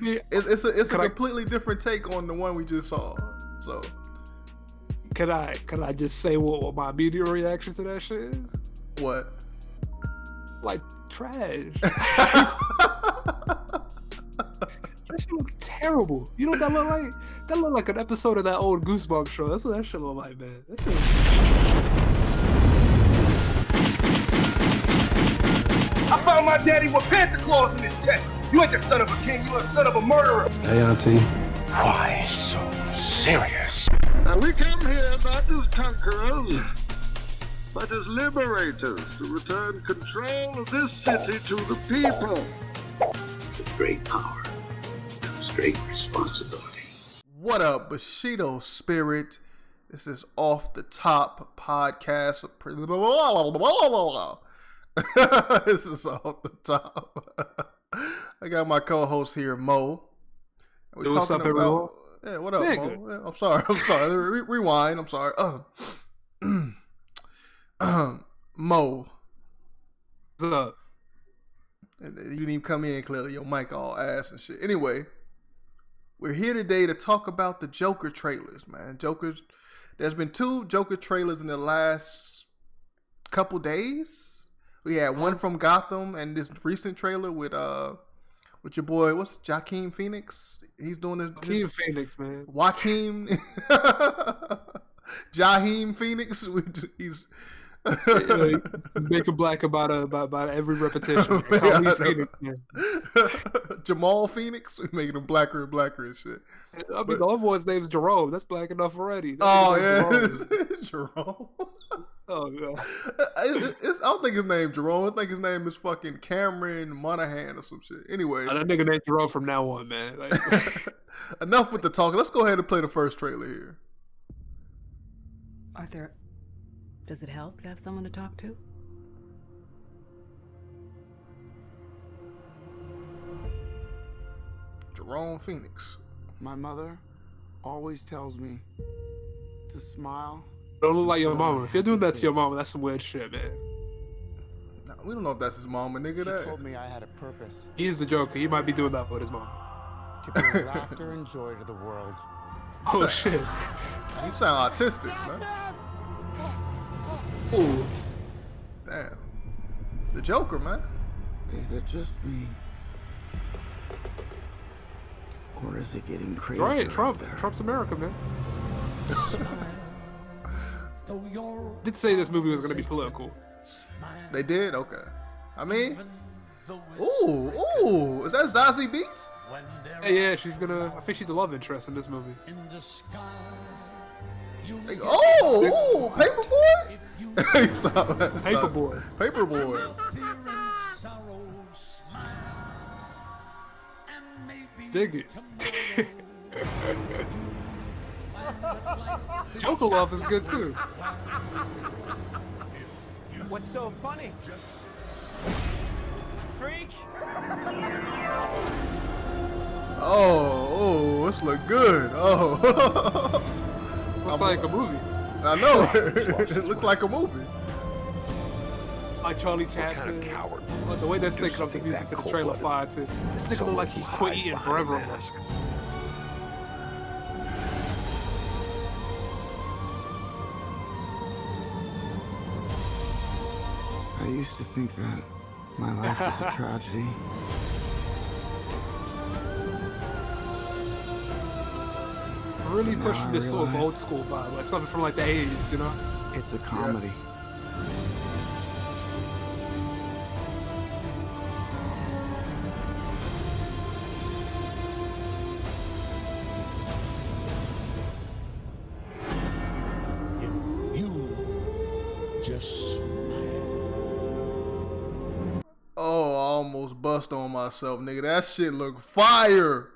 Yeah. It's a completely different take on the one we just saw. So, can I just say what my immediate reaction to that shit is? What? Like trash. That shit look terrible. You know what that look like? That look like an episode of that old Goosebumps show. That's what that shit look like, man. That shit I found my daddy with panther claws in his chest. You ain't the son of a king, you a son of a murderer. Hey, Auntie. Why so serious? Now we come here not as conquerors, but as liberators to return control of this city to the people. With great power comes great responsibility. What up, Bushido Spirit? This is Off the Top Podcast. This is Off the Top. I got my co-host here, Mo. We're what's up, everyone? Yeah, what up, Mo? Yeah, I'm sorry. Rewind. I'm sorry. Mo. What's up? You didn't even come in clearly. Your mic all ass and shit. Anyway, we're here today to talk about the Joker trailers, man. There's been 2 Joker trailers in the last couple days. We had one from Gotham and this recent trailer with your boy, what's Joaquin Phoenix? He's doing this. Joaquin Phoenix, man. Joaquin. Jaheim Phoenix. He's make him black about every repetition. Phoenix, man. Jamal Phoenix. We're making him blacker and blacker and shit. I mean, the other one's name's Jerome. That's black enough already. Jerome. Oh god. I don't think his name's Jerome. I think his name is fucking Cameron Monaghan or some shit. Anyway, that nigga named Jerome from now on, man. Like, enough with the talk. Let's go ahead and play the first trailer here. Arthur, does it help to have someone to talk to? Jerome Phoenix. My mother always tells me to smile. Don't look like your mama. If you're doing that to your mama, that's some weird shit, man. Nah, we don't know if that's his mama, nigga. She that told me I had a purpose. He's the Joker. He might be doing that with his mom. To bring laughter and joy to the world. Oh shit. He sound autistic, man. Ooh. Damn. The Joker, man. Is it just me? Or is it getting crazy? Right, Trump's America, man. Did say this movie was gonna be political. They did? Okay. I mean, ooh, is that Zazie Beetz? Yeah, I think she's a love interest in this movie. Like, Paperboy? Stop. Paperboy. Dig it. Joker love is good too. What's so funny? Freak? Oh, this look good. Oh. Looks like a movie. I know. It looks like a movie. Like Charlie Chaplin. What kind of coward? Well, the way they're syncing up the music to the trailer fire too. This nigga look like he quit eating forever. I used to think that my life was a tragedy. Really pushing this sort of old school vibe, like something from like the 80s, you know? It's a comedy. Oh, I almost bust on myself, nigga. That shit look fire.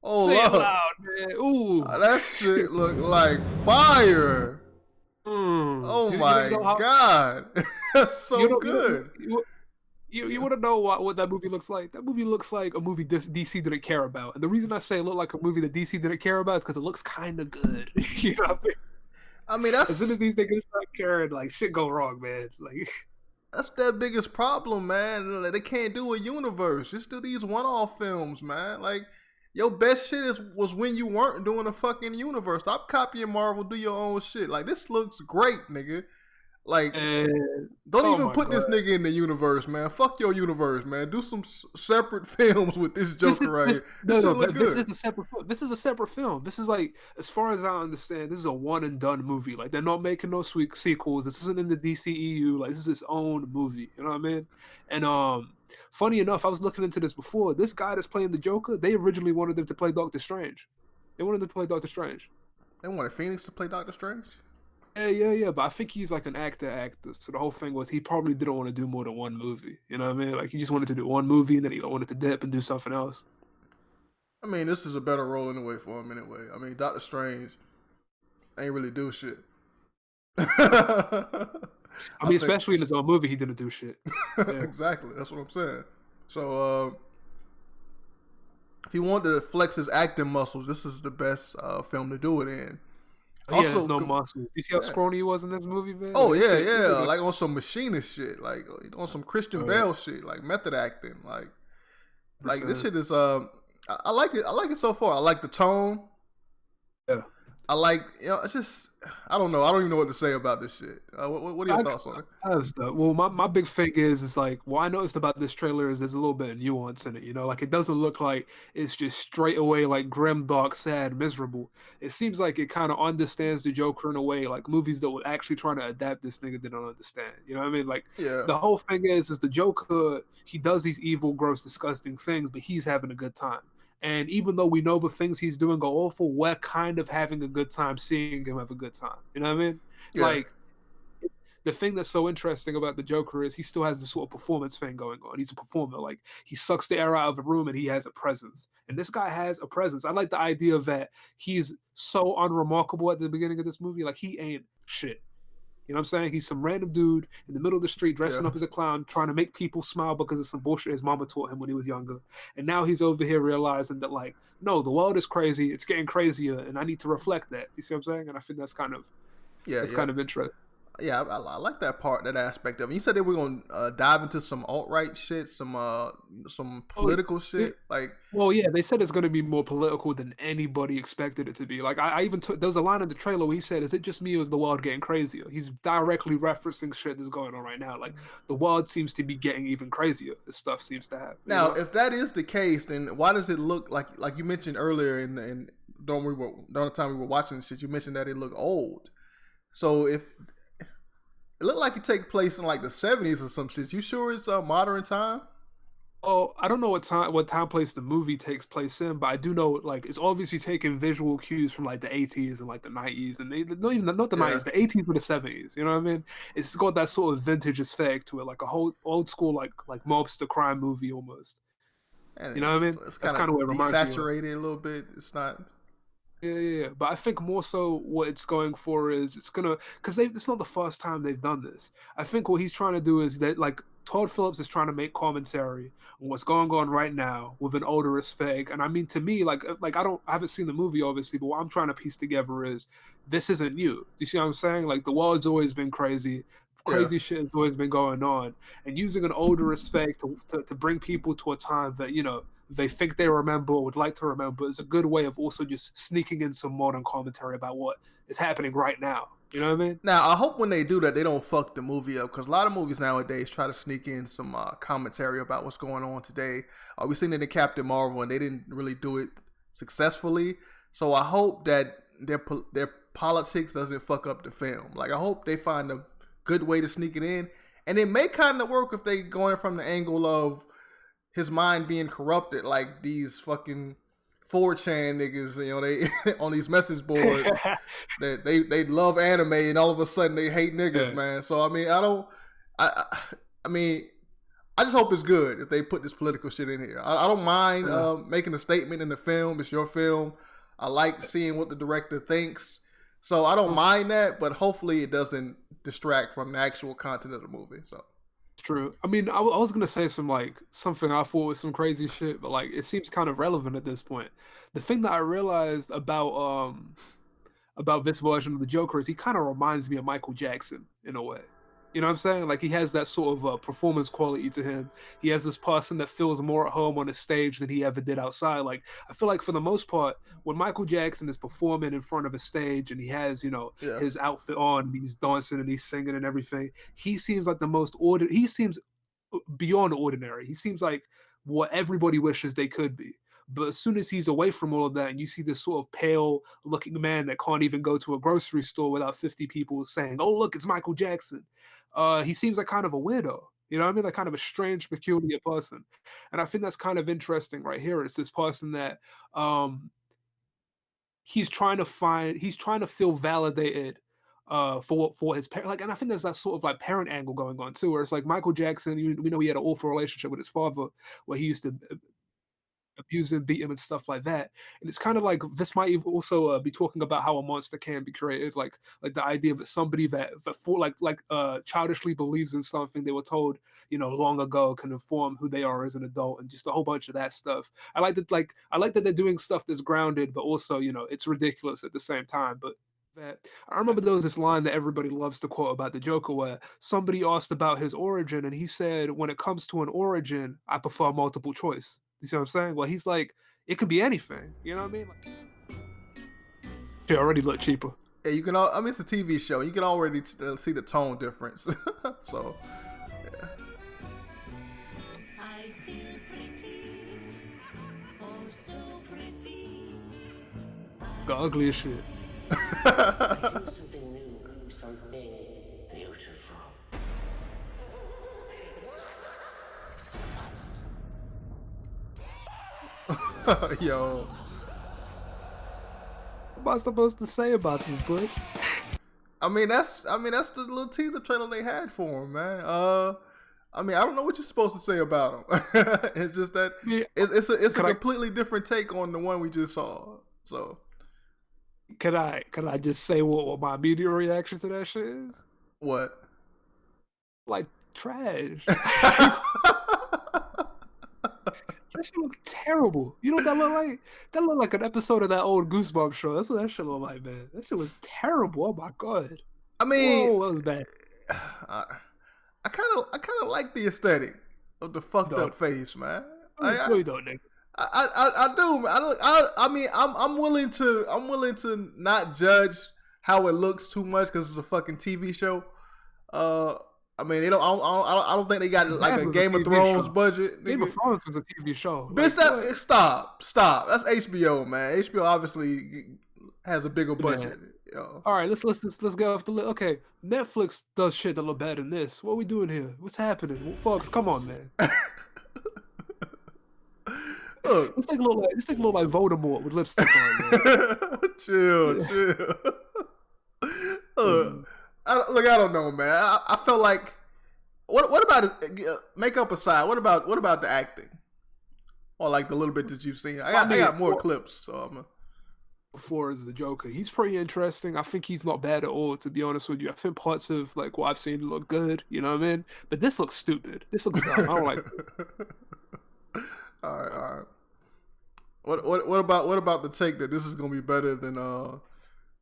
Oh, say it loud, man. Ooh. That shit look like fire. Oh my god. That's so good. You want to know what that movie looks like? That movie looks like a movie DC didn't care about. And the reason I say it looked like a movie that DC didn't care about is because it looks kind of good. You know what I mean? I mean, that's... As soon as these niggas start caring, like, shit go wrong, man. Like... That's their biggest problem, man. They can't do a universe. Just do these one-off films, man. Like, Your best shit was when you weren't doing a fucking universe. Stop copying Marvel. Do your own shit. Like, this looks great, nigga. Like, And don't oh even my put this God. nigga in the universe, man. Fuck your universe, man. Do some separate films with this Joker right here. This shit look This good. is a separate film. This is a separate film. This is like, as far as I understand, this is a one and done movie. Like, they're not making no sequels. This isn't in the DCEU. Like, this is its own movie. You know what I mean? And funny enough, I was looking into this before. This guy that's playing the Joker, they originally wanted him to play Doctor Strange. They wanted him to play Doctor Strange. They wanted Phoenix to play Doctor Strange? Yeah. But I think he's like an actor. So the whole thing was he probably didn't want to do more than one movie. You know what I mean? Like, he just wanted to do one movie and then he wanted to dip and do something else. I mean, this is a better role anyway for him anyway. I mean, Doctor Strange ain't really do shit. I mean, especially in his own movie, he didn't do shit. Yeah. Exactly. That's what I'm saying. So, if he wanted to flex his acting muscles, this is the best film to do it in. He has no muscles. You see how scrawny he was in this movie, man? Oh, yeah. Like, on some machinist shit. Like, on some Christian Bale shit. Like, method acting. Like this shit is... I like it. I like it so far. I like the tone. Yeah. I like, it's just, I don't know. I don't even know what to say about this shit. What are your thoughts on it? Well, my big thing is like, what I noticed about this trailer is there's a little bit of nuance in it, you know? Like, it doesn't look like it's just straight away, like, grim, dark, sad, miserable. It seems like it kind of understands the Joker in a way, like, movies that would actually try to adapt this nigga didn't understand. You know what I mean? Like, the whole thing is the Joker, he does these evil, gross, disgusting things, but he's having a good time. And even though we know the things he's doing are awful, we're kind of having a good time seeing him have a good time. You know what I mean? Yeah. Like, the thing that's so interesting about the Joker is he still has this sort of performance thing going on. He's a performer. Like, he sucks the air out of a room and he has a presence. And this guy has a presence. I like the idea that he's so unremarkable at the beginning of this movie. Like, he ain't shit. You know what I'm saying? He's some random dude in the middle of the street dressing up as a clown, trying to make people smile because of some bullshit his mama taught him when he was younger. And now he's over here realizing that, like, no, the world is crazy. It's getting crazier, and I need to reflect that. You see what I'm saying? And I think that's kind of kind of interesting. Yeah, I like that part, that aspect of it. You said they were going to dive into some alt-right shit, some political shit. Like, well, yeah, they said it's going to be more political than anybody expected it to be. Like, I even took, there's a line in the trailer where he said, "Is it just me or is the world getting crazier?" He's directly referencing shit that's going on right now. Like, the world seems to be getting even crazier. This stuff seems to happen. Now, if that is the case, then why does it look like you mentioned earlier during the time we were watching this shit, you mentioned that it looked old. So if it looked like it take place in like the 70s or some shit, you sure it's a modern time? Oh, I don't know what time place the movie takes place in, but I do know, like, it's obviously taking visual cues from like the 80s and like the 90s, and not the 90s, the 80s or the 70s. You know what I mean? It's got that sort of vintage aesthetic to it, like a whole old school like mobster crime movie almost. And you know what I mean? It's That's kind of what it reminds me of. Desaturated a little bit. It's not. Yeah. But I think more so what it's going for is because it's not the first time they've done this. I think what he's trying to do is that, like, Todd Phillips is trying to make commentary on what's going on right now with an older aesthetic. And I mean, to me, like I haven't seen the movie obviously, but what I'm trying to piece together is this isn't new. Do you see what I'm saying? Like, the world's always been crazy. Crazy shit has always been going on. And using an older aesthetic to bring people to a time that, you know, they think they remember or would like to remember is a good way of also just sneaking in some modern commentary about what is happening right now. You know what I mean? Now, I hope when they do that, they don't fuck the movie up, because a lot of movies nowadays try to sneak in some commentary about what's going on today. We've seen it in Captain Marvel, and they didn't really do it successfully. So I hope that their politics doesn't fuck up the film. Like, I hope they find a good way to sneak it in. And it may kind of work if they go in from the angle of his mind being corrupted, like these fucking 4chan niggas, you know, they on these message boards that they love anime and all of a sudden they hate niggas, man. So I mean, I just hope it's good if they put this political shit in here. I don't mind making a statement in the film. It's your film. I like seeing what the director thinks. So I don't mind that, but hopefully it doesn't distract from the actual content of the movie. So. True. I mean, I was gonna say something I thought was some crazy shit, but like it seems kind of relevant at this point. The thing that I realized about this version of the Joker is he kind of reminds me of Michael Jackson in a way. You know what I'm saying? Like he has that sort of performance quality to him. He has this person that feels more at home on the stage than he ever did outside. Like I feel like for the most part, when Michael Jackson is performing in front of a stage and he has, Yeah. his outfit on, and he's dancing and he's singing and everything, he seems like the most he seems beyond ordinary. He seems like what everybody wishes they could be. But as soon as he's away from all of that, and you see this sort of pale looking man that can't even go to a grocery store without 50 people saying, "Oh, look, it's Michael Jackson." He seems like kind of a weirdo. You know what I mean? Like kind of a strange, peculiar person. And I think that's kind of interesting right here. It's this person that um he's trying to feel validated for his parent, like, and I think there's that sort of like parent angle going on too, where it's like Michael Jackson, we know he had an awful relationship with his father, where he used to abuse him, beat him, and stuff like that. And it's kind of like this might also be talking about how a monster can be created, like the idea of somebody that for childishly believes in something they were told, long ago, can inform who they are as an adult, and just a whole bunch of that stuff. I like that they're doing stuff that's grounded, but also it's ridiculous at the same time. But that I remember there was this line that everybody loves to quote about the Joker, where somebody asked about his origin, and he said, "When it comes to an origin, I prefer multiple choice." You see what I'm saying? Well, he's like, it could be anything. You know what I mean? Like, it already look cheaper. Yeah, you can. I mean, it's a TV show. You can already see the tone difference. So, yeah. I feel pretty, oh so pretty. Got ugly as shit. I feel something new, something beautiful. Yo. What am I supposed to say about this, bud? I mean, that's the little teaser trailer they had for him, man. I mean, I don't know what you're supposed to say about him. It's just that it's a completely different take on the one we just saw. So, can I just say what my immediate reaction to that shit is? What? Like trash. That shit look terrible. You know what that look like? That looked like an episode of that old Goosebumps show. That's what that shit look like, man. That shit was terrible. Oh my god. I mean, whoa, that was bad. I kind of like the aesthetic of the fucked up face, man. You don't, nigga. I do, man. I mean, I'm willing to not judge how it looks too much because it's a fucking TV show. I mean, I don't think they got like a Game of Thrones budget. Game of Thrones was a TV show. Bitch, stop. That's HBO, man. HBO obviously has a bigger budget. Yeah. All right, let's go off the list. Okay, Netflix does shit that look better than this. What are we doing here? What's happening? Folks, come on, man. Look, this thing look like Voldemort with lipstick on, man. Chill. I don't know, man. I felt like what about makeup aside? What about the acting? Or like the little bit that you've seen? I got more clips, so I'm before as the Joker. He's pretty interesting. I think he's not bad at all, to be honest with you. I think parts of like what I've seen look good, you know what I mean? But this looks stupid. This looks dumb. I don't like it. All right. What about the take that this is gonna be better than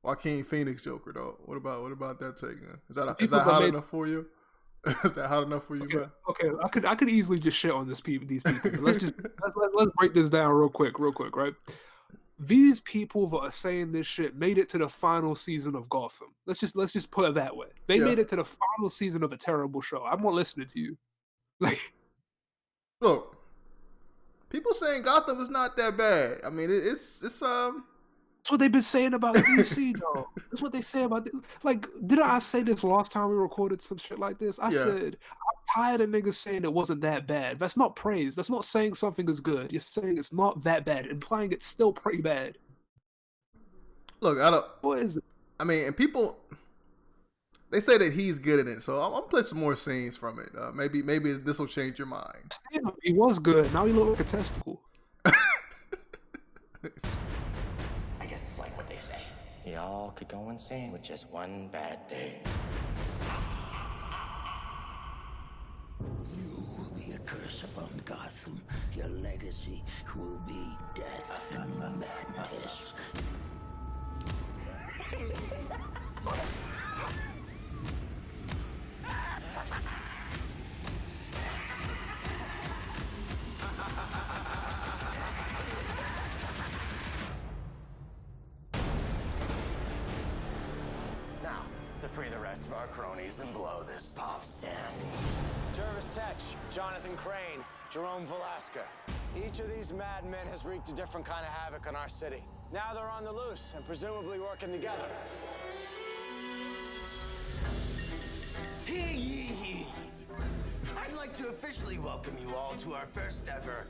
Joaquin Phoenix Joker though? What about that take? Man? Is that hot enough for you? Is that hot enough for you, man? Okay, I could easily just shit on these people. But let's break this down real quick, right? These people that are saying this shit made it to the final season of Gotham. Let's just put it that way. They made it to the final season of a terrible show. I'm not listening to you. Like, look, people saying Gotham is not that bad. I mean, it's that's what they've been saying about DC, though. That's what they say about this. Like, didn't I say this last time we recorded some shit like this? I said, I'm tired of niggas saying it wasn't that bad. That's not praise. That's not saying something is good. You're saying it's not that bad, implying it's still pretty bad. Look, What is it? I mean, and people, they say that he's good in it, so I'm gonna play some more scenes from it. Maybe this will change your mind. He was good. Now he look like a testicle. I guess it's like what they say. Y'all could go insane with just one bad day. You will be a curse upon Gotham. Your legacy will be death and madness. free the rest of our cronies and blow this pop stand. Jervis Tech, Jonathan Crane, Jerome Velasca. Each of these madmen has wreaked a different kind of havoc on our city. Now they're on the loose and presumably working together. Hear ye, hear ye. I'd like to officially welcome you all to our first ever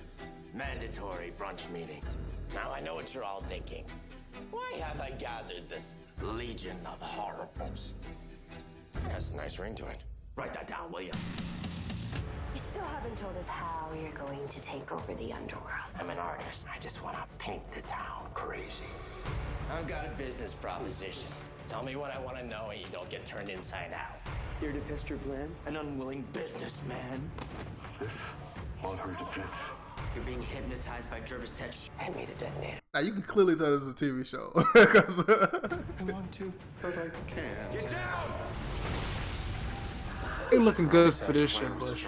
mandatory brunch meeting. Now I know what you're all thinking. Why have I gathered this legion of horribles? It has a nice ring to it. Write that down, will you? You still haven't told us how you're going to take over the underworld. I'm an artist. I just want to paint the town crazy. I've got a business proposition. Tell me what I want to know and you don't get turned inside out. Here to test your plan? An unwilling businessman. This won't hurt a bit. You're being hypnotized by Jervis Tech. Hand me the detonator. Now you can clearly tell this is a TV show. I want to, but I can't. Get down! They looking good for this shit, Bush.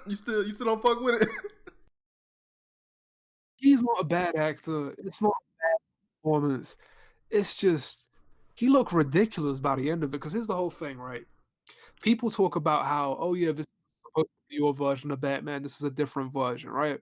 You still don't fuck with it? He's not a bad actor. It's not a bad performance. It's just he looked ridiculous by the end of it. Because here's the whole thing, right? People talk about how, oh yeah, this is supposed to be your version of Batman. This is a different version, right?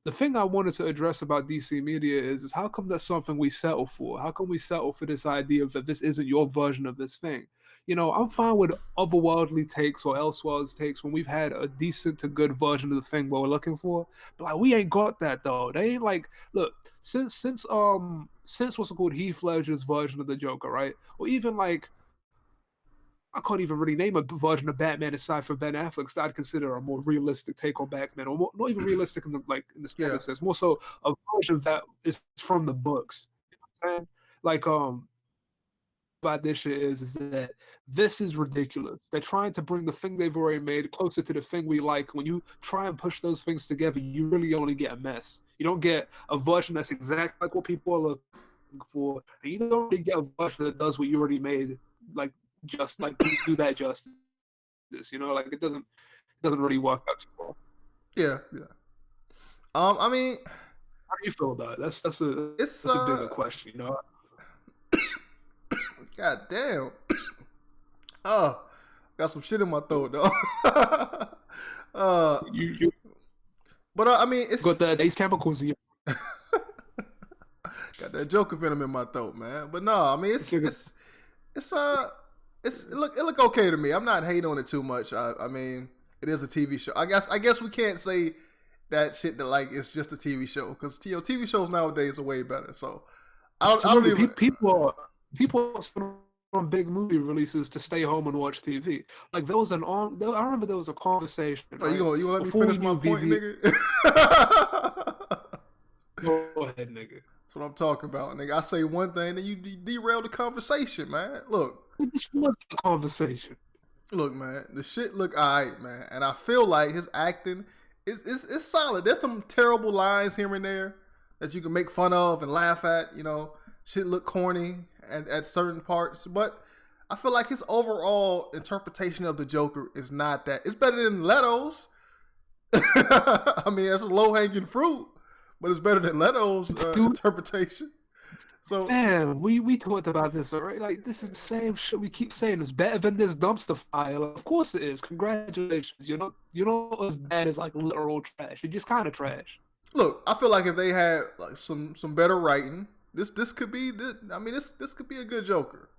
The thing I wanted to address about DC media is how come that's something we settle for? How come we settle for this idea of that this isn't your version of this thing? You know, I'm fine with otherworldly takes or elseworlds takes when we've had a decent to good version of the thing what we're looking for. But like we ain't got that though. They ain't like look, since what's it called, Heath Ledger's version of the Joker, right? Or even like I can't even really name a version of Batman aside from Ben Affleck's that I'd consider a more realistic take on Batman, or more, not even realistic in the standard sense, more so a version that is from the books. You know what I'm saying? Like about this shit is that this is ridiculous. They're trying to bring the thing they've already made closer to the thing we like. When you try and push those things together, you really only get a mess. You don't get a version that's exactly like what people are looking for, and you don't really get a version that does what you already made, like just like do that justice. You know, like it doesn't really work out too well. Yeah. I mean, how do you feel about it? That's a bigger question, you know. God damn. Oh, got some shit in my throat though. You but I mean, it's got these chemicals in you. Got that Joker venom in my throat, man. But no, I mean it look okay to me. I'm not hating on it too much. I mean, it is a TV show. I guess we can't say that shit that like it's just a TV show because TV shows nowadays are way better. So I don't even people on big movie releases to stay home and watch TV. Like I remember there was a conversation. Oh, right? You gonna let me finish my point, nigga? Go ahead, nigga. That's what I'm talking about, nigga. I say one thing, then you derail the conversation, man. Look. This was the conversation. Look, man, the shit look alright, man, and I feel like his acting is solid. There's some terrible lines here and there that you can make fun of and laugh at. You know, shit look corny at certain parts, but I feel like his overall interpretation of the Joker is not that. It's better than Leto's. I mean, it's a low hanging fruit, but it's better than Leto's interpretation. So damn, we talked about this already. Like this is the same shit we keep saying. It's better than this dumpster fire. Like, of course it is. Congratulations. You're not as bad as like literal trash. You're just kind of trash. Look, I feel like if they had like some better writing, this could be this. I mean, this could be a good Joker.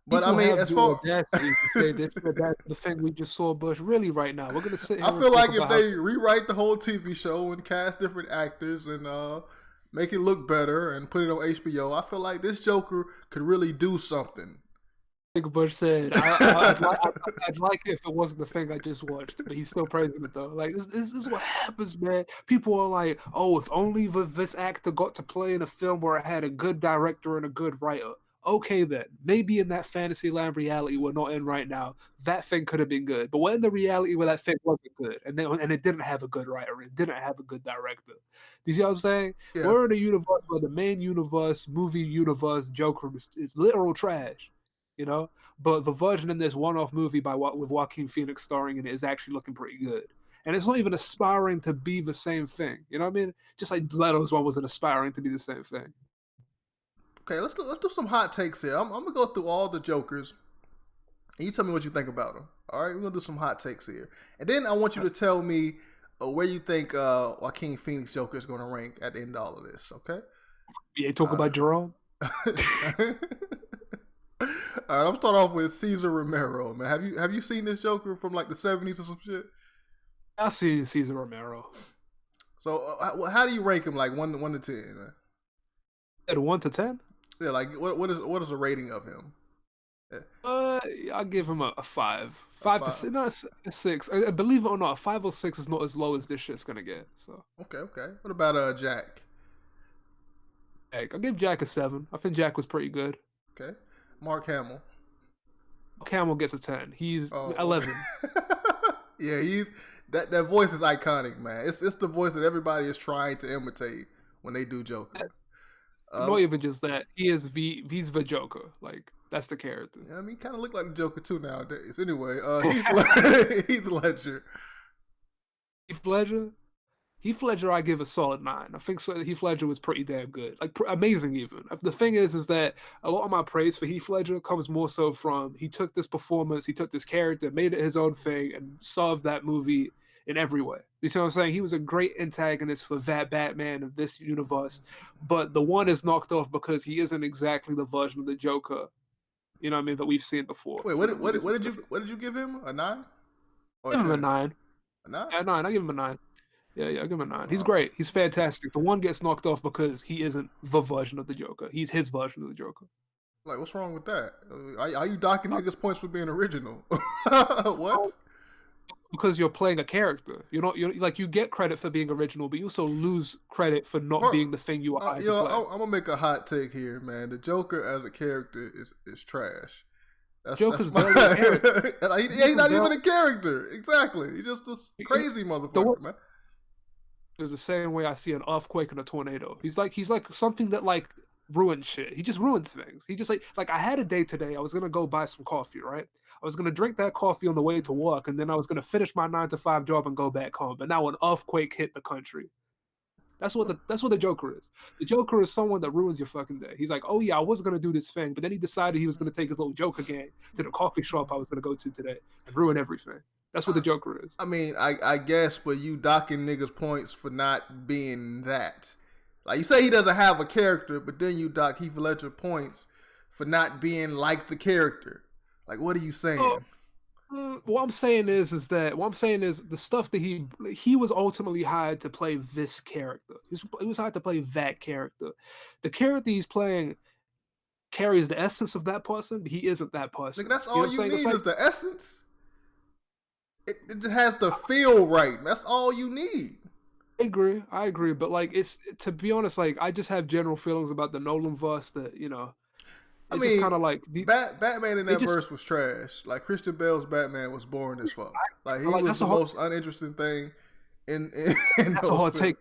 But People I mean, as far to say that's the thing we just saw Bush really right now. We're gonna sit here. I feel like if they rewrite the whole TV show and cast different actors and make it look better and put it on HBO, I feel like this Joker could really do something. Like Bush said, I'd like it if it wasn't the thing I just watched, but he's still praising it though. Like this is what happens, man. People are like, oh, if only this actor got to play in a film where it had a good director and a good writer. Okay then, maybe in that fantasy land reality we're not in right now, that thing could have been good. But we're in the reality where that thing wasn't good, and it didn't have a good writer, it didn't have a good director. Do you see what I'm saying? Yeah. We're in a universe where the main universe, movie universe, Joker is literal trash, you know. But the version in this one-off movie with Joaquin Phoenix starring in it is actually looking pretty good. and it's not even aspiring to be the same thing. You know what I mean? Just like Leto's one wasn't aspiring to be the same thing. Okay, let's do some hot takes here. I'm gonna go through all the Jokers, and you tell me what you think about them. All right, we're gonna do some hot takes here, and then I want you to tell me where you think Joaquin Phoenix Joker is gonna rank at the end of all of this. Okay? Yeah, talk about Jerome. All right, I'm start off with Cesar Romero. Man, have you seen this Joker from like the 70s or some shit? I see Cesar Romero. So how do you rank him? Like 1 to 10, man? At 1 to 10? Yeah, like what is the rating of him? Yeah. I'll give him a 5. 5 to 6. No, a 6. Believe it or not, a 5 or 6 is not as low as this shit's gonna get. So okay. What about Jack? I'll give Jack a 7. I think Jack was pretty good. Okay. Mark Hamill. Mark Hamill gets a 10. He's 11. Yeah, he's that voice is iconic, man. It's the voice that everybody is trying to imitate when they do Joker. Not even just that. He's the Joker. Like, that's the character. Yeah, I mean, he kind of look like the Joker too nowadays. Anyway, Heath Ledger. Heath Ledger, I give a solid 9. I think Heath Ledger was pretty damn good, like amazing even. The thing is that a lot of my praise for Heath Ledger comes more so from he took this performance, he took this character, made it his own thing, and solved that movie in every way. You see what I'm saying? He was a great antagonist for that Batman of this universe, but the one is knocked off because he isn't exactly the version of the Joker, you know what I mean, that we've seen before. Wait, what did you give him? A 9? I give him a 9. A 9? Yeah, 9. I give him a 9. Yeah, I give him a 9. He's great. He's fantastic. The one gets knocked off because he isn't the version of the Joker. He's his version of the Joker. Like, what's wrong with that? Are you docking niggas points for being original? What? Because you're playing a character. You get credit for being original, but you also lose credit for not being the thing you are. I'm gonna make a hot take here, man. The Joker as a character is trash. Joker's barely a character. He's not even a character. Exactly. He's just this crazy motherfucker, man. There's the same way I see an earthquake and a tornado. He's like something that like ruins shit. He just ruins things. He just like I had a day today. I was gonna go buy some coffee, right? I was gonna drink that coffee on the way to work, and then I was gonna finish my 9-to-5 job and go back home. But now an earthquake hit the country. That's what the Joker is. The Joker is someone that ruins your fucking day. He's like, oh yeah, I was gonna do this thing, but then he decided he was gonna take his little Joker gang to the coffee shop I was gonna go to today and ruin everything. That's what the Joker is. I mean, I guess, but you docking niggas points for not being that. Like, you say he doesn't have a character, but then you dock Heath Ledger points for not being like the character. Like, what are you saying? What I'm saying is the stuff that he was ultimately hired to play this character. He was hired to play that character. The character he's playing carries the essence of that person, but he isn't that person. Like, that's all you need is the essence. It just has to feel right. That's all you need. I agree, but like to be honest, like I just have general feelings about the Nolan verse that It's just kind of like Batman in that verse was trash. Like Christian Bale's Batman was boring as fuck. Like he was the most uninteresting thing in that's a hot take.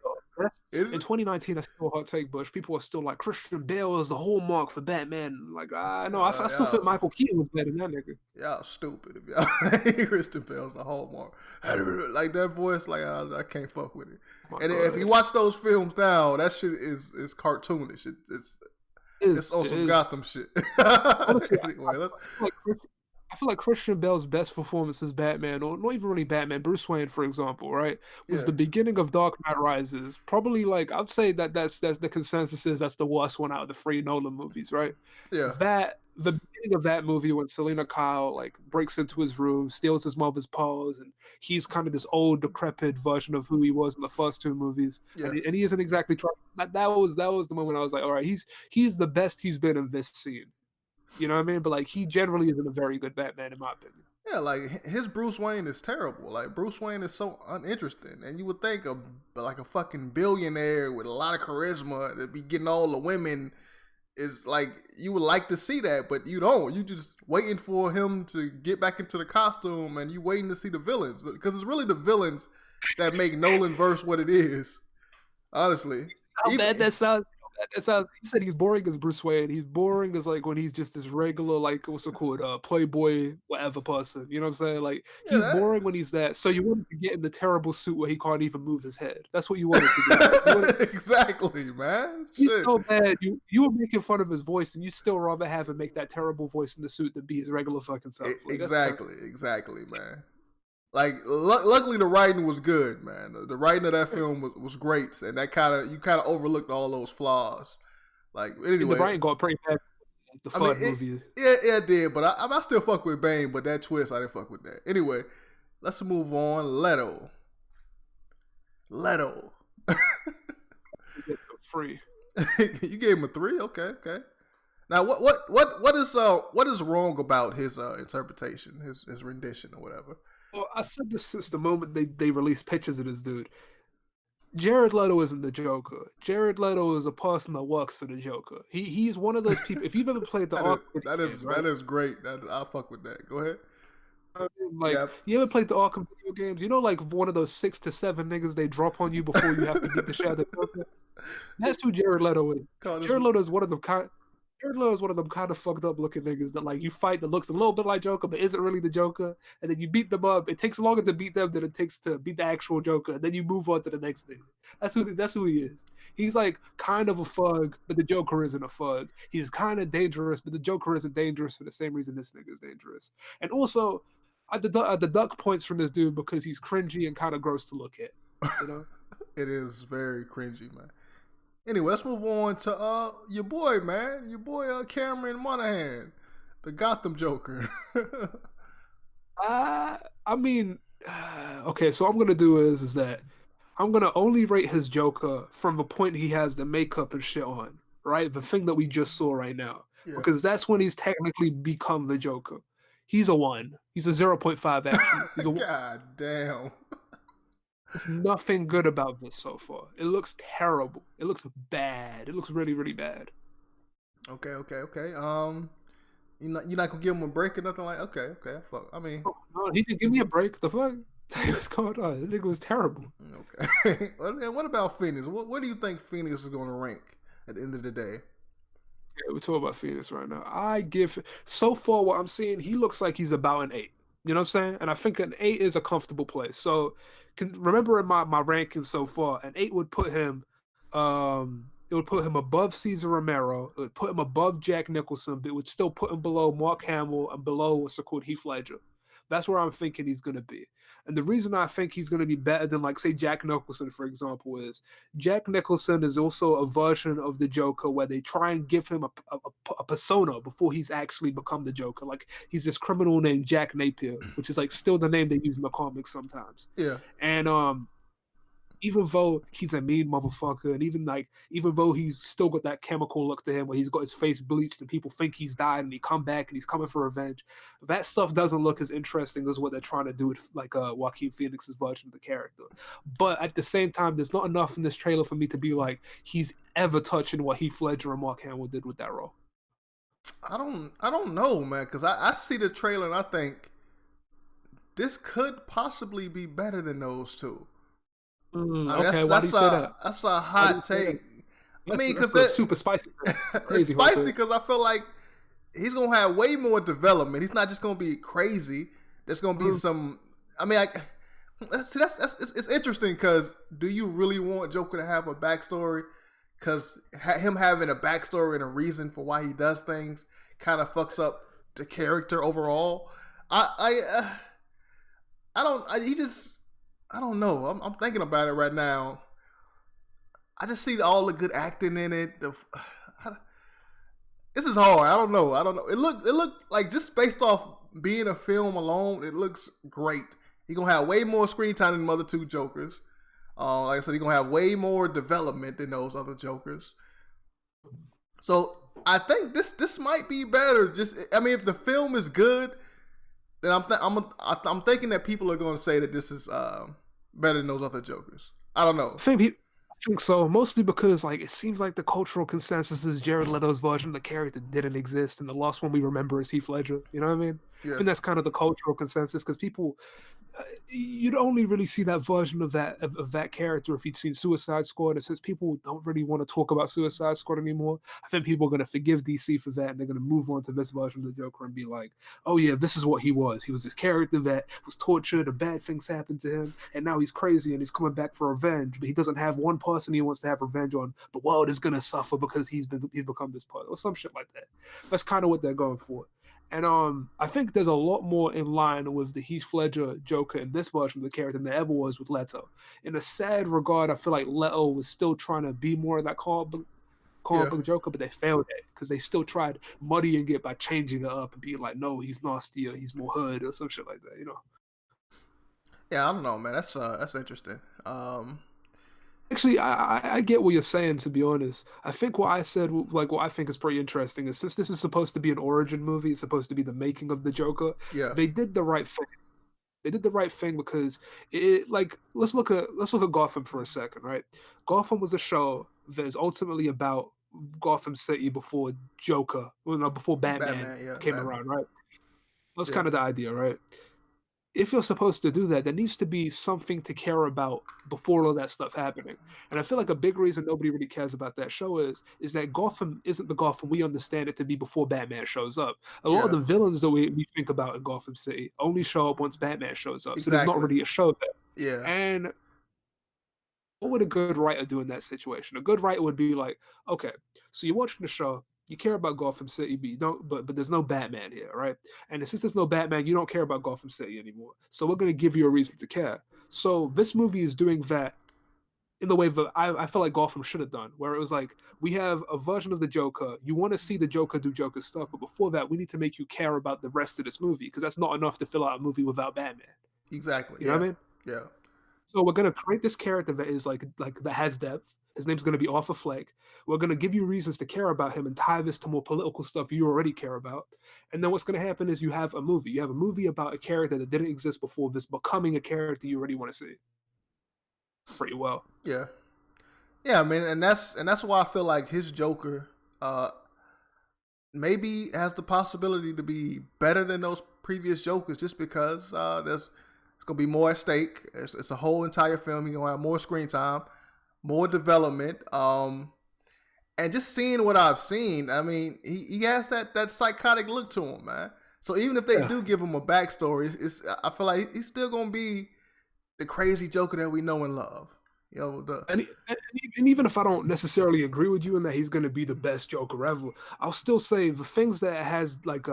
In 2019, that's still a hot take. Bush people are still like Christian Bale is the hallmark for Batman. Like I know, I still think Michael Keaton was better than that nigga. Y'all stupid if y'all Christian Bale's the hallmark. Like that voice, like I can't fuck with it. If you watch those films now, that shit is cartoonish. It's on some Gotham shit. Honestly, anyway, I feel like Christian Bale's best performance as Batman, or not even really Batman, Bruce Wayne, for example, right, was the beginning of Dark Knight Rises. Probably, like, I'd say that's the consensus is that's the worst one out of the 3 Nolan movies, right? Yeah. The beginning of that movie when Selena Kyle like breaks into his room, steals his mother's paws, and he's kind of this old, decrepit version of who he was in the first 2 movies. Yeah. And he isn't exactly trying. That was the moment I was like, all right, he's the best he's been in this scene. You know what I mean? But like he generally isn't a very good Batman in my opinion. Yeah, like his Bruce Wayne is terrible. Like Bruce Wayne is so uninteresting, and you would think a fucking billionaire with a lot of charisma to be getting all the women is like you would like to see that, but you don't. You just waiting for him to get back into the costume, and you waiting to see the villains because it's really the villains that make Nolan verse what it is. Honestly, How bad that sounds. It sounds. He said he's boring as Bruce Wayne. He's boring as like when he's just this regular like what's it called, playboy whatever person. You know what I'm saying? Like Yeah, he's boring when he's that. So you want him to get in the terrible suit where he can't even move his head. That's what you wanted to do. You wanted, exactly, man. he's Shit. so bad. You were making fun of his voice, and you still rather have him make that terrible voice in the suit than be his regular fucking self. Like, Exactly, man. Like, luckily the writing was good, man. The writing of that film was great, and that you kind of overlooked all those flaws. Like, anyway, the writing got pretty bad. The Flood movie. Yeah, it did, but I still fuck with Bane, but that twist, I didn't fuck with that. Anyway, let's move on. Leto. Free. You gave him a 3? Okay. Now, what is wrong about his interpretation, his rendition or whatever? Well, I said this since the moment they released pictures of this dude. Jared Leto isn't the Joker. Jared Leto is a person that works for the Joker. He's one of those people. If you've ever played the that is great. I fuck with that. Go ahead. I mean, you ever played the Arkham video games? You know, like one of those 6 to 7 niggas they drop on you before you have to beat the shit out of the Joker. That's who Jared Leto is. Jared Leto is one of them kind of fucked up looking niggas that like you fight that looks a little bit like Joker but isn't really the Joker, and then you beat them up. It takes longer to beat them than it takes to beat the actual Joker, and then you move on to the next nigga. That's who he is. He's like kind of a thug, but the Joker isn't a thug. He's kind of dangerous, but the Joker isn't dangerous for the same reason this nigga is dangerous. And also, I deduct points from this dude because he's cringy and kind of gross to look at. You know, it is very cringy, man. Anyway, let's move on to your boy, man. Your boy Cameron Monaghan, the Gotham Joker. I mean, okay, so what I'm gonna do is that I'm gonna only rate his Joker from the point he has the makeup and shit on, right? The thing that we just saw right now. Yeah. Because that's when he's technically become the Joker. He's a 1. He's a 0.5 actually. He's a God damn. There's nothing good about this so far. It looks terrible. It looks bad. It looks really, really bad. Okay. You're not gonna give him a break or nothing like. Okay. Fuck. I mean, no, he didn't give me a break. The fuck? What's going on? The nigga was terrible. Okay. And what about Phoenix? What do you think Phoenix is gonna rank at the end of the day? Yeah, we're talking about Phoenix right now. So far what I'm seeing, he looks like he's about an 8. You know what I'm saying? And I think an 8 is a comfortable place. So remember in my rankings so far, an 8 would put him it would put him above Cesar Romero, it would put him above Jack Nicholson, but it would still put him below Mark Hamill and below what's it called, Heath Ledger. That's where I'm thinking he's gonna be. And the reason I think he's going to be better than, like, say, Jack Nicholson, for example, is Jack Nicholson is also a version of the Joker where they try and give him a persona before he's actually become the Joker. Like, he's this criminal named Jack Napier, which is, like, still the name they use in the comics sometimes. Yeah. And even though he's a mean motherfucker, and even though he's still got that chemical look to him where he's got his face bleached and people think he's died and he come back and he's coming for revenge, that stuff doesn't look as interesting as what they're trying to do with like Joaquin Phoenix's version of the character. But at the same time, there's not enough in this trailer for me to be like he's ever touching what Heath Ledger and Mark Hamill did with that role. I don't know, man, because I see the trailer and I think this could possibly be better than those two. Okay, why do you say that? That's a hot take. I mean, because that's super spicy. It's spicy because I feel like he's gonna have way more development. He's not just gonna be crazy. There's gonna be some. I mean, it's interesting because do you really want Joker to have a backstory? Because him having a backstory and a reason for why he does things kind of fucks up the character overall. I don't know. I'm thinking about it right now. I just see all the good acting in it. This is hard. I don't know. It looked like, just based off being a film alone, it looks great. He's gonna have way more screen time than the other two Jokers. Like I said, he's gonna have way more development than those other Jokers. So I think this might be better. If the film is good, then I'm thinking that people are going to say that this is better than those other Jokers. I don't know. I think so, mostly because like it seems like the cultural consensus is Jared Leto's version of the character didn't exist, and the last one we remember is Heath Ledger. You know what I mean? I Yeah. think that's kind of the cultural consensus because people, you'd only really see that version of that character if you'd seen Suicide Squad. And since people don't really want to talk about Suicide Squad anymore, I think people are going to forgive DC for that, and they're going to move on to this version of the Joker and be like, "Oh yeah, this is what he was. He was this character that was tortured, and bad things happened to him, and now he's crazy and he's coming back for revenge. But he doesn't have one person he wants to have revenge on. The world is going to suffer because he's become this person or some shit like that." That's kind of what they're going for. And I think there's a lot more in line with the Heath Ledger Joker in this version of the character than there ever was with Leto. In a sad regard, I feel like Leto was still trying to be more of that comic book Joker, but they failed at it because they still tried muddying it by changing it up and being like, no, he's nasty or he's more hood or some shit like that, you know? Yeah, I don't know, man. That's interesting. Actually, I get what you're saying, to be honest. I think what I said, like what I think is pretty interesting is since this is supposed to be an origin movie, it's supposed to be the making of the Joker, Yeah. they did the right thing. They did the right thing because it like let's look at Gotham for a second, right? Gotham was a show that is ultimately about Gotham City before Joker, well, no, before Batman, came Batman. around, right? That's Yeah. kind of the idea, right? If you're supposed to do that, there needs to be something to care about before all that stuff happening. And I feel like a big reason nobody really cares about that show is that Gotham isn't the Gotham we understand it to be before Batman shows up. A lot of the villains that we think about in Gotham City only show up once Batman shows up. So there's not Exactly. really a show there. Yeah. And what would a good writer do in that situation? A good writer would be like, okay, so you're watching the show, you care about Gotham City, but you don't, but there's no Batman here, right? And since there's no Batman, you don't care about Gotham City anymore. So we're gonna give you a reason to care. So this movie is doing that in the way that I feel like Gotham should have done, where it was like, we have a version of the Joker. You want to see the Joker do Joker stuff, but before that, we need to make you care about the rest of this movie because that's not enough to fill out a movie without Batman. Exactly. You know what I mean? Yeah. So we're gonna create this character that is like that has depth. His name's gonna be Arthur Fleck. We're gonna give you reasons to care about him and tie this to more political stuff you already care about. And then what's gonna happen is you have a movie. You have a movie about a character that didn't exist before this becoming a character you already want to see. Pretty well. Yeah. Yeah, I mean, and that's why I feel like his Joker maybe has the possibility to be better than those previous Jokers just because there's gonna be more at stake. It's a whole entire film. You're gonna have more screen time, more development. And just seeing what I've seen, I mean, he has that psychotic look to him, man. So even if they do give him a backstory, I feel like he's still gonna be the crazy Joker that we know and love. You know, and even if I don't necessarily agree with you in that he's going to be the best Joker ever, I'll still say the things that has like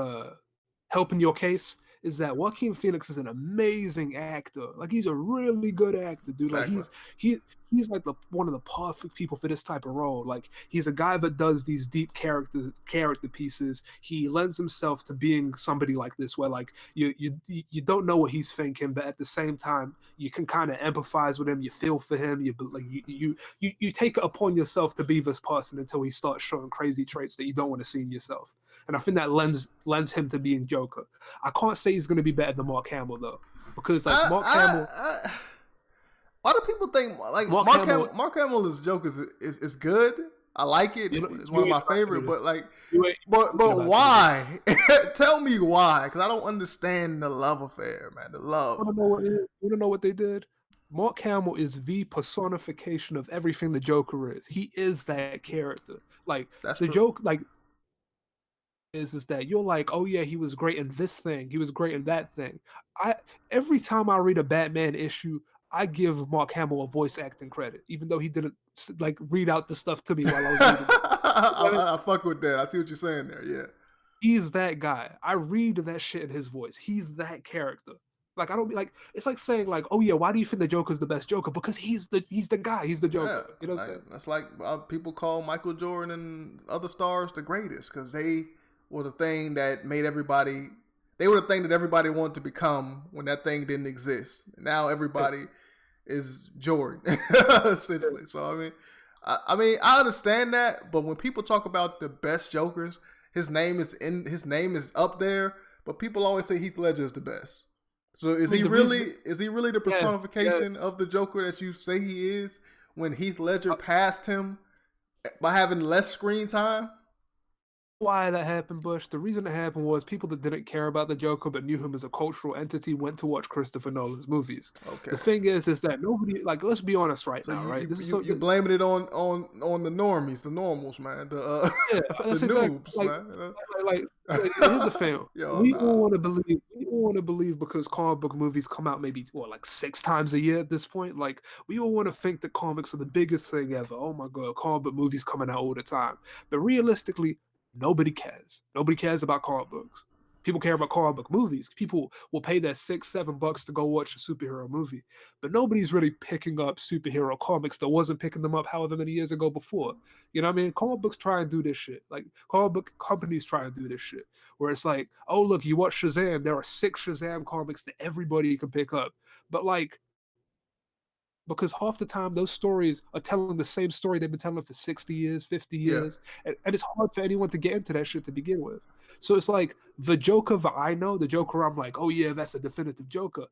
helping your case is that Joaquin Phoenix is an amazing actor. Like he's a really good actor, dude. Exactly. Like he's like one of the perfect people for this type of role. Like he's a guy that does these deep character pieces. He lends himself to being somebody like this, where like you don't know what he's thinking, but at the same time you can kind of empathize with him. You feel for him. You take it upon yourself to be this person until he starts showing crazy traits that you don't want to see in yourself. And I think that lends him to being Joker. I can't say he's going to be better than Mark Hamill though, because like Mark Hamill. Why do people think like Mark Hamill's Joker is good? I like it. It's one of my favorite. But like, but why? Tell me why? Because I don't understand the love affair, man. The love. You want to know what they did? Mark Hamill is the personification of everything the Joker is. He is that character. Like that's the true. joke. Like is that you're like, oh yeah, he was great in this thing. He was great in that thing. Every time I read a Batman issue, I give Mark Hamill a voice acting credit, even though he didn't like read out the stuff to me while I was reading it. I fuck with that. I see what you're saying there. Yeah, he's that guy. I read that shit in his voice. He's that character. Like I don't be like it's like saying like, oh yeah, why do you think the Joker's the best Joker? Because he's the guy. He's the Joker. Yeah, you know what I'm saying? That's like people call Michael Jordan and other stars the greatest because they were the thing that made everybody. They were the thing that everybody wanted to become when that thing didn't exist. Now everybody is Jordan, essentially. So I mean, I understand that, but when people talk about the best Jokers, his name is up there. But people always say Heath Ledger is the best. So is he really the personification of the Joker that you say he is? When Heath Ledger passed him by having less screen time. why that happened, Bush. The reason it happened was people that didn't care about the Joker but knew him as a cultural entity went to watch Christopher Nolan's movies. Okay. The thing is that nobody like. Let's be honest right So now, right? This is you blaming it on the normies, the normals, man, yeah, the that's exactly noobs, like man. here's the thing. Yo, We nah. all want to believe because comic book movies come out maybe like 6 times a year at this point. Like we all want to think that comics are the biggest thing ever. Oh my god, comic book movies coming out all the time. But realistically, nobody cares. Nobody cares about comic books. People care about comic book movies. People will pay their $6-7 to go watch a superhero movie, but nobody's really picking up superhero comics that wasn't picking them up however many years ago before. You know what I mean? Comic books try and do this shit. Like comic book companies try and do this shit, where it's like, oh look, you watch Shazam. There are 6 Shazam comics that everybody can pick up, but like because half the time those stories are telling the same story they've been telling for 60 years, 50 Yeah. years, and it's hard for anyone to get into that shit to begin with. So it's like the Joker that I know, the Joker I'm like, oh yeah, that's a definitive Joker.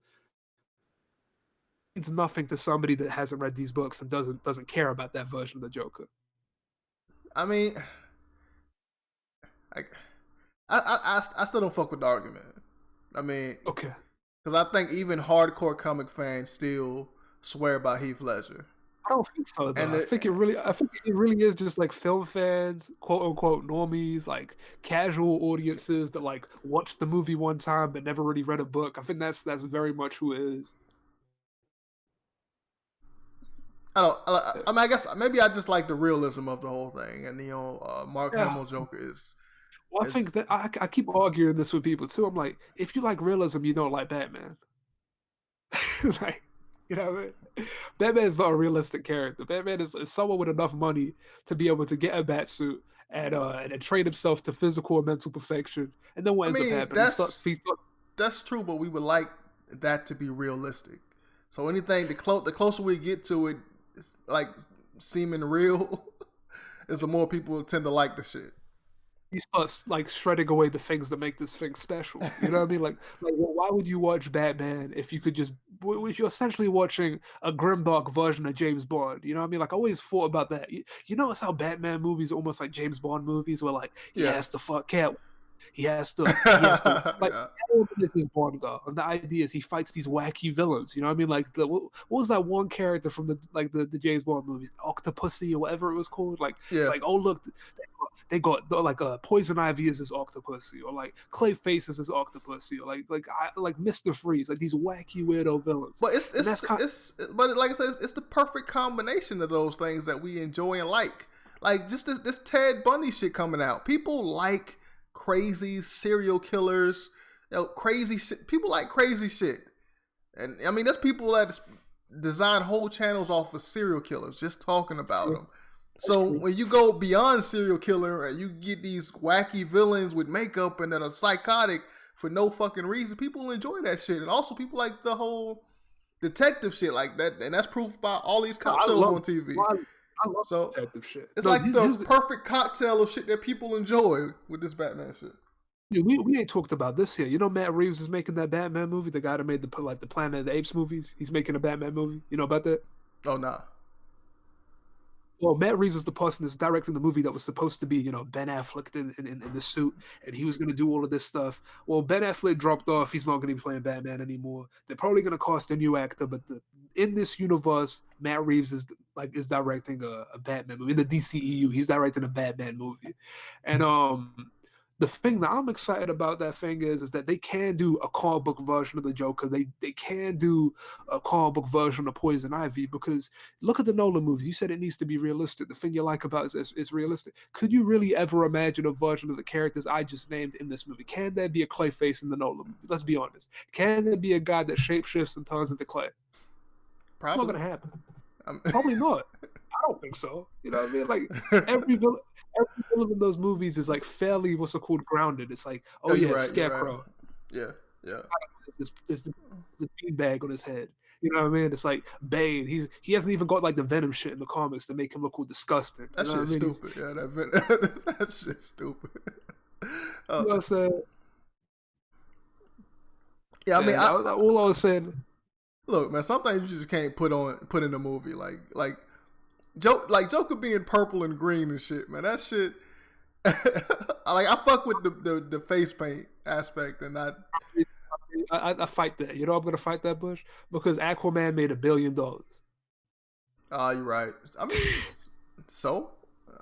It's nothing to somebody that hasn't read these books and doesn't care about that version of the Joker. I mean, I still don't fuck with the argument. I mean, okay, because I think even hardcore comic fans still swear by Heath Ledger. I don't think so though. I think it really is just like film fans, quote unquote normies, like casual audiences that like watched the movie one time but never really read a book. I think that's very much who it is. I mean, I guess maybe I just like the realism of the whole thing, and Mark Yeah. Hamill Joker is. Well, I think that I keep arguing this with people too. I'm like, if you like realism, you don't like Batman. Like, you know what I mean? Batman is not a realistic character. Batman is someone with enough money to be able to get a bat suit and then train himself to physical and mental perfection. And then what ends up happening? That's true, but we would like that to be realistic. So anything the closer we get to it, like seeming real, is the more people tend to like the shit. He starts like shredding away the things that make this thing special. You know what I mean? Like well, why would you watch Batman if you could just if you're essentially watching a grimdark version of James Bond? You know what I mean? Like I always thought about that. You notice how Batman movies are almost like James Bond movies, where like he has to fuck Cat. He has to like this is Bond girl, and the idea is he fights these wacky villains. You know what I mean? Like what was that one character from the James Bond movies, Octopussy or whatever it was called? Like it's like, oh look, they got like Poison Ivy is his Octopussy, or like Clayface is his Octopussy, or like Mr. Freeze, like these wacky weirdo villains. But but like I said, it's the perfect combination of those things that we enjoy and like. Like just this Ted Bundy shit coming out. People like crazy serial killers, crazy shit. People like crazy shit, and I mean, there's people that design whole channels off of serial killers just talking about them. So when you go beyond serial killer and you get these wacky villains with makeup and that are psychotic for no fucking reason, people enjoy that shit, and also people like the whole detective shit like that, and that's proof by all these cop shows on TV. I love detective shit. It's like the perfect cocktail of shit that people enjoy with this Batman shit. Yeah, we ain't talked about this here. You know, Matt Reeves is making that Batman movie. The guy that made the Planet of the Apes movies. He's making a Batman movie. You know about that? Oh nah. Well, Matt Reeves was the person that's directing the movie that was supposed to be, you know, Ben Affleck in the suit, and he was going to do all of this stuff. Well, Ben Affleck dropped off. He's not going to be playing Batman anymore. They're probably going to cast a new actor, but in this universe, Matt Reeves is directing a Batman movie. In the DCEU, he's directing a Batman movie. And the thing that I'm excited about that thing is that they can do a comic book version of the Joker. They can do a comic book version of Poison Ivy, because look at the Nolan movies. You said it needs to be realistic. The thing you like about it is realistic. Could you really ever imagine a version of the characters I just named in this movie? Can there be a Clayface in the Nolan movie? Let's be honest. Can there be a guy that shapeshifts and turns into clay? Probably. It's not going to happen. Probably not. I don't think so. You know what I mean? Like every villain in those movies is like fairly, what's it called, grounded. It's like, oh yeah, right, Scarecrow. Right. Yeah. This beanbag on his head. You know what I mean? It's like Bane. He hasn't even got like the Venom shit in the comics to make him look all disgusting. That shit's stupid. Yeah, that shit's stupid. You know what I'm saying? Yeah, I mean, all I was saying. Look, man, some things you just can't put in a movie, like Joker being purple and green and shit, man. That shit, I fuck with the face paint aspect and not. I fight that. You know I'm gonna fight that, Bush, because Aquaman made $1 billion. You're right. I mean, so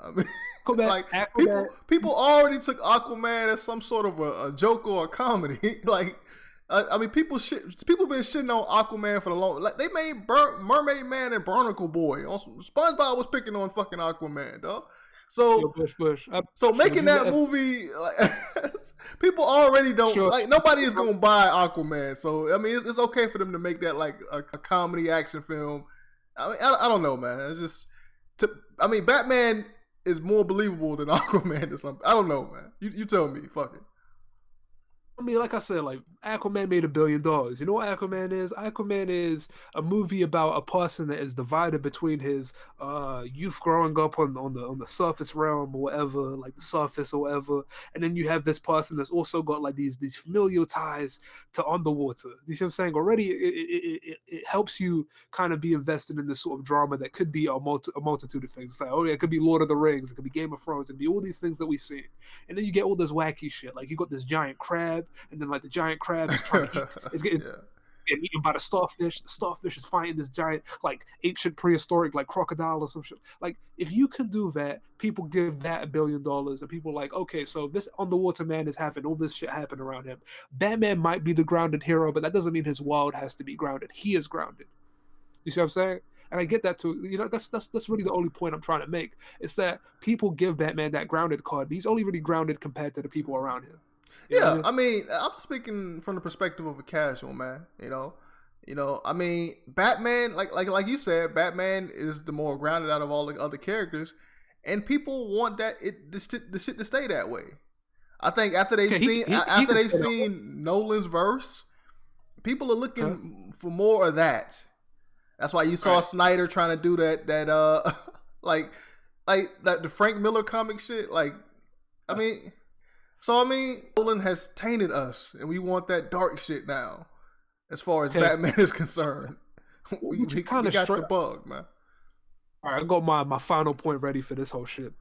I mean, Aquaman, like Aquaman, people already took Aquaman as some sort of a joke or a comedy. Like, I mean, people been shitting on Aquaman for the long. Like, they made Mermaid Man and Barnacle Boy. SpongeBob was picking on fucking Aquaman, dog. So, Bush. So making that movie, like, people already don't like. Nobody is gonna buy Aquaman. So I mean, it's okay for them to make that like a comedy action film. I mean, I don't know, man. It's just, I mean, Batman is more believable than Aquaman or something. I don't know, man. You tell me. Fuck it. I mean, like I said, like Aquaman made $1 billion. You know what Aquaman is? Aquaman is a movie about a person that is divided between his youth growing up on the surface realm or whatever, like the surface or whatever, and then you have this person that's also got like these familial ties to underwater. You see what I'm saying? Already, it helps you kind of be invested in this sort of drama that could be a multitude of things. It's like, oh yeah, it could be Lord of the Rings, it could be Game of Thrones, it could be all these things that we see, and then you get all this wacky shit. Like you got this giant crab. And then, like, the giant crab is trying to eat, getting eaten by the starfish. The starfish is fighting this giant, like, ancient prehistoric, like, crocodile or some shit. Like, if you can do that, people give that $1 billion, and people are like, okay, so this underwater man is having all this shit happen around him. Batman might be the grounded hero, but that doesn't mean his world has to be grounded. He is grounded. You see what I'm saying? And I get that too. You know, that's really the only point I'm trying to make. It's that people give Batman that grounded card, but he's only really grounded compared to the people around him. You know I mean, I'm speaking from the perspective of a casual man. You know, I mean, Batman, like you said, Batman is the more grounded out of all the other characters, and people want the shit to stay that way. I think after they've seen Nolan's verse, people are looking for more of that. That's why you saw Snyder trying to do that like the Frank Miller comic shit. Like, I mean. So, I mean, Nolan has tainted us, and we want that dark shit now, as far as Batman is concerned. we got the bug, man. All right, I got my final point ready for this whole shit.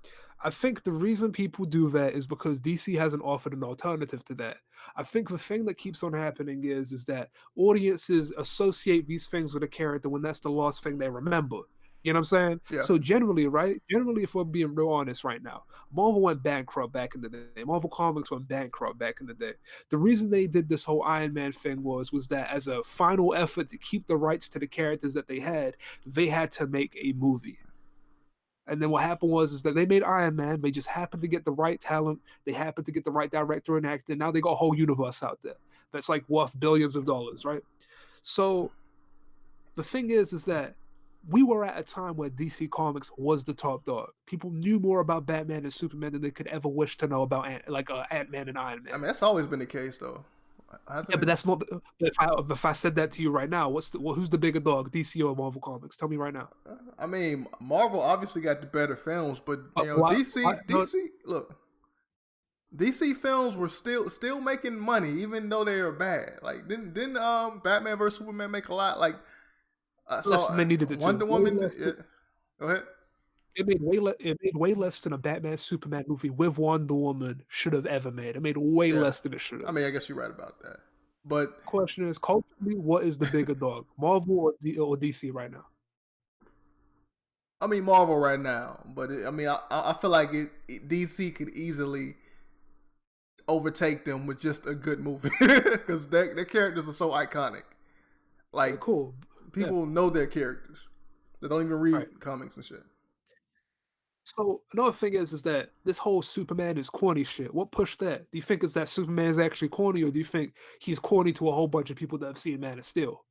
I think the reason people do that is because DC hasn't offered an alternative to that. I think the thing that keeps on happening is that audiences associate these things with a character when that's the last thing they remember. You know what I'm saying? Yeah. So generally, if we're being real honest right now, Marvel went bankrupt back in the day. Marvel Comics went bankrupt back in the day. The reason they did this whole Iron Man thing was that as a final effort to keep the rights to the characters that they had to make a movie. And then what happened is that they made Iron Man. They just happened to get the right talent. They happened to get the right director and actor. Now they got a whole universe out there that's like worth billions of dollars, right? So the thing is that we were at a time where DC Comics was the top dog. People knew more about Batman and Superman than they could ever wish to know about Ant-Man and Iron Man. I mean, that's always been the case, though. But that's not. If I said that to you right now, who's the bigger dog, DC or Marvel Comics? Tell me right now. I mean, Marvel obviously got the better films, but DC. Look, DC films were still making money, even though they were bad. Like, didn't Batman vs Superman make a lot? Like, less than they needed it. Wonder Woman. Yeah. Go ahead. It made way less than a Batman Superman movie with Wonder Woman should have ever made. It made way less than it should have. I mean, I guess you're right about that. But the question is, culturally, what is the bigger dog, Marvel or DC right now? I mean, Marvel right now, but I feel like DC could easily overtake them with just a good movie because their characters are so iconic. Like, cool. People know their characters. They don't even read comics and shit. So another thing is that this whole Superman is corny shit. What pushed that? Do you think it's that Superman is actually corny, or do you think he's corny to a whole bunch of people that have seen Man of Steel?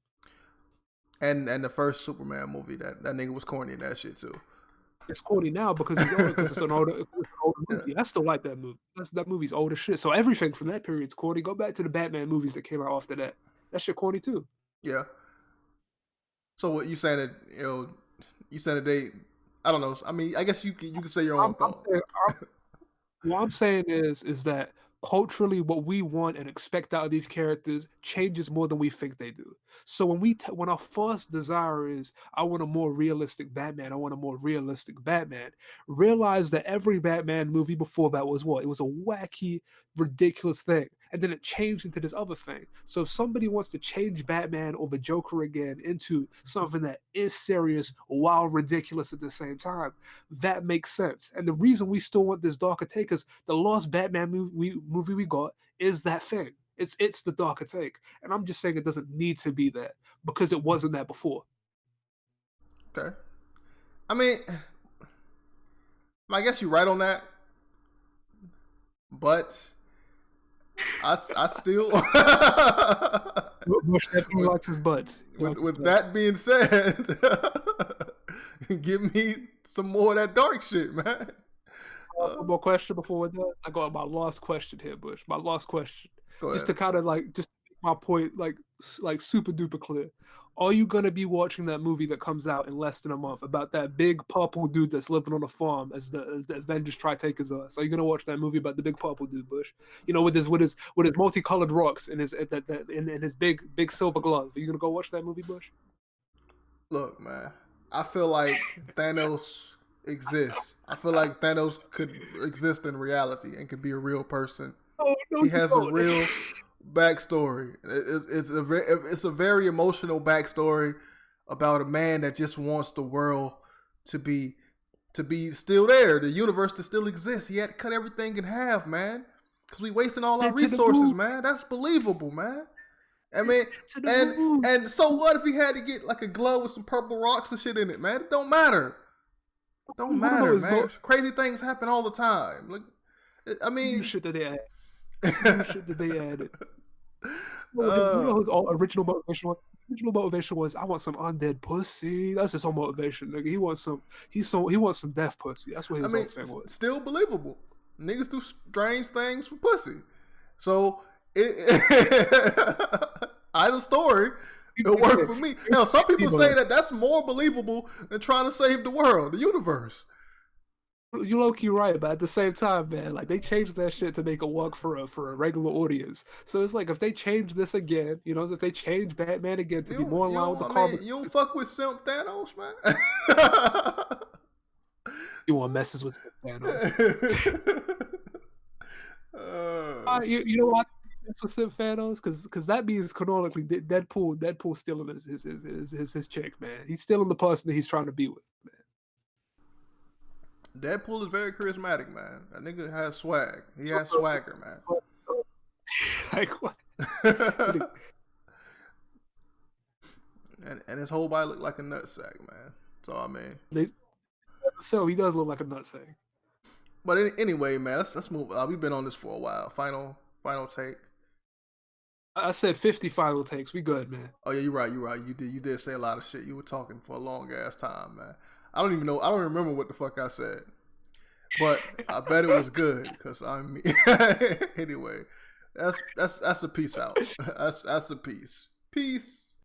And the first Superman movie, that nigga was corny in that shit too. It's corny now because it's an older movie. I still like that movie. That movie's old as shit. So everything from that period's corny. Go back to the Batman movies that came out after that. That shit corny too. Yeah. So what you saying that you said that they, I don't know. I mean, I guess you can say your own thought. What I'm saying is that culturally what we want and expect out of these characters changes more than we think they do. So when our first desire is I want a more realistic Batman, I want a more realistic Batman, realize that every Batman movie before that was what? It was a wacky, ridiculous thing. And then it changed into this other thing. So if somebody wants to change Batman or the Joker again into something that is serious while ridiculous at the same time, that makes sense. And the reason we still want this darker take is the last Batman movie we got is that thing. It's the darker take. And I'm just saying it doesn't need to be that because it wasn't that before. Okay. I mean, I guess you're right on that. But I still Bush definitely likes his butts. With that being said, give me some more of that dark shit, man. One more question before we're done. I got my last question here, Bush. My last question, just to kind of just to make my point like super duper clear. Are you gonna be watching that movie that comes out in less than a month about that big purple dude that's living on a farm as the Avengers try to take his ass? Are you gonna watch that movie about the big purple dude, Bush? You know, with his multicolored rocks and in his big silver glove. Are you gonna go watch that movie, Bush? Look, man, I feel like Thanos exists. I feel like Thanos could exist in reality and could be a real person. He has a real backstory. It's a very emotional backstory about a man that just wants the world to be still there, the universe to still exist. He had to cut everything in half, man, because we wasting all our resources, man. That's believable, man. I mean, and so what if he had to get like a glove with some purple rocks and shit in it, man? It don't matter. It don't matter, man. Crazy things happen all the time. Like, I mean, shit that they added. Shit that they added. You know his original motivation was? Original motivation was I want some undead pussy. That's his whole motivation, nigga. He wants some death pussy. That's what his whole thing was. Still believable. Niggas do strange things for pussy. So either story, it worked for me. Now some people say that that's more believable than trying to save the world, the universe. You low-key right, but at the same time, man, like they changed that shit to make it work for a regular audience. So it's like if they change this again, you know, if they change Batman again to be more in line with the comic. You don't fuck with Simp Thanos, man. You want messes with Simp Thanos? You know what? Mess with Simp Thanos because that means canonically Deadpool stealing his chick, man. He's stealing the person that he's trying to be with, man. Deadpool is very charismatic, man. That nigga has swag. He has swagger, man. Like what? and his whole body look like a nutsack, man. So I mean, Phil, he does look like a nutsack. But anyway, man, let's move. We've been on this for a while. Final take. I said 50 final takes. We good, man. Oh yeah, you're right. You did say a lot of shit. You were talking for a long ass time, man. I don't even know. I don't remember what the fuck I said, but I bet it was good because I'm. Anyway, that's a peace out. That's a peace. Peace.